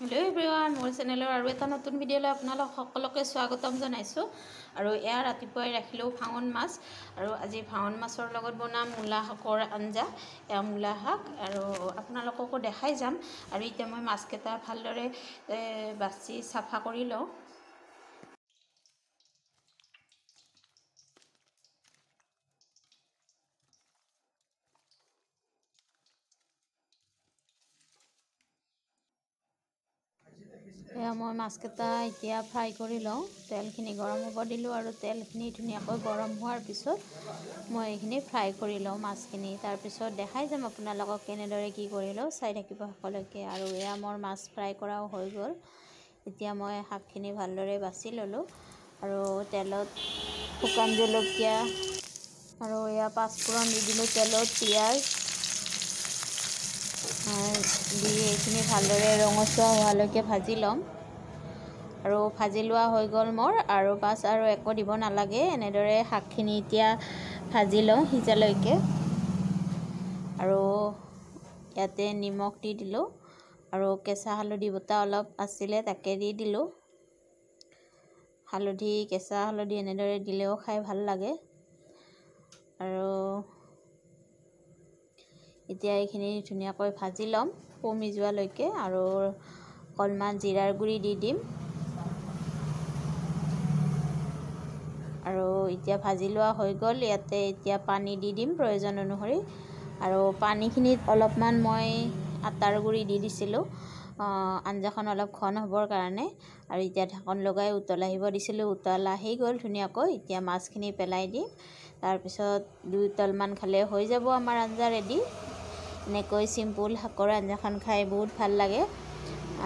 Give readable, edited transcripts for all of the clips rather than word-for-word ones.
Hello' everyone, মোৰ চেনেলৰ আৰু এটা নতুন ভিডিঅ'লৈ আপোনালোক সকলোকে স্বাগতম জনাইছোঁ। আৰু এয়া ৰাতিপুৱাই ৰাখিলেও ভাঙন মাছ, আৰু আজি ভাঙন মাছৰ লগত বনাম মূলা শাকৰ আঞ্জা। এয়া মূলা শাক আৰু আপোনালোককো দেখাই যাম। আৰু এতিয়া মই মাছকেইটা ভালদৰে বাছি চাফা কৰি লওঁ। এয়া মই মাছকেইটা এতিয়া ফ্ৰাই কৰি লওঁ। তেলখিনি গৰম হ'ব দিলোঁ আৰু তেলখিনি ধুনীয়াকৈ গৰম হোৱাৰ পিছত মই এইখিনি ফ্ৰাই কৰি লওঁ মাছখিনি। তাৰপিছত দেখাই যাম আপোনালোকক কেনেদৰে কি কৰি লওঁ, চাই থাকিব সকলোকে। আৰু এয়া মোৰ মাছ ফ্ৰাই কৰাও হৈ গ'ল। এতিয়া মই শাকখিনি ভালদৰে বাছি ল'লোঁ আৰু তেলত শুকান জলকীয়া আৰু এয়া পাঁচফোৰণ দি দিলোঁ, তেলত পিঁয়াজ দি এইখিনি ভালদৰে ৰঙচুৱা হোৱালৈকে ভাজি ল'ম। আৰু ভাজি লোৱা হৈ গ'ল মোৰ, আৰু আৰু একো দিব নালাগে। এনেদৰে শাকখিনি এতিয়া ভাজি লওঁ সিজালৈকে। আৰু ইয়াতে নিমখ দি দিলোঁ আৰু কেঁচা হালধি বটা অলপ আছিলে তাকে দি দিলোঁ। কেঁচা হালধি এনেদৰে দিলেও খাই ভাল লাগে। আৰু এতিয়া এইখিনি ধুনীয়াকৈ ভাজি ল'ম পমি যোৱালৈকে। আৰু অকণমান জিৰাৰ গুড়ি দি দিম। আৰু এতিয়া ভাজি লোৱা হৈ গ'ল। ইয়াতে এতিয়া পানী দি দিম প্ৰয়োজন অনুসৰি। আৰু পানীখিনিত অলপমান মই আটাৰ গুড়ি দি দিছিলোঁ, আঞ্জাখন অলপ ঘন হ'বৰ কাৰণে। আৰু এতিয়া ঢাকন লগাই উতল আহিব দিছিলোঁ। উতল আহি গ'ল ধুনীয়াকৈ। এতিয়া মাছখিনি পেলাই দিম। তাৰপিছত 2 উতলমান খালে হৈ যাব আমাৰ আঞ্জা ৰেডি। এনেকৈ চিম্পুল শাকৰ আঞ্জাখন খাই বহুত ভাল লাগে।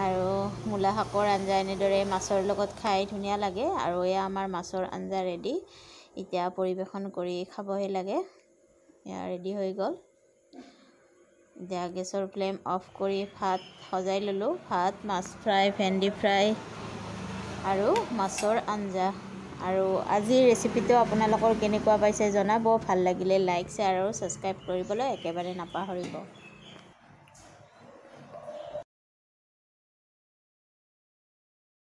আৰু মূলা শাকৰ আঞ্জা এনেদৰে মাছৰ লগত খাই ধুনীয়া লাগে। আৰু এয়া আমাৰ মাছৰ আঞ্জা ৰেডি। এতিয়া পৰিৱেশন কৰি খাবহে লাগে। এয়া ৰেডি হৈ গ'ল। এতিয়া গেছৰ ফ্লেম অফ কৰি ভাত সজাই ল'লোঁ। ভাত, মাছ ফ্ৰাই, ভেন্দি ফ্ৰাই আৰু মাছৰ আঞ্জা। আৰু আজিৰ ৰেচিপিটো আপোনালোকৰ কেনেকুৱা পাইছে জনাব। ভাল লাগিলে লাইক, শ্বেয়াৰ আৰু ছাবস্ক্ৰাইব কৰিবলৈ একেবাৰে নাপাহৰিব।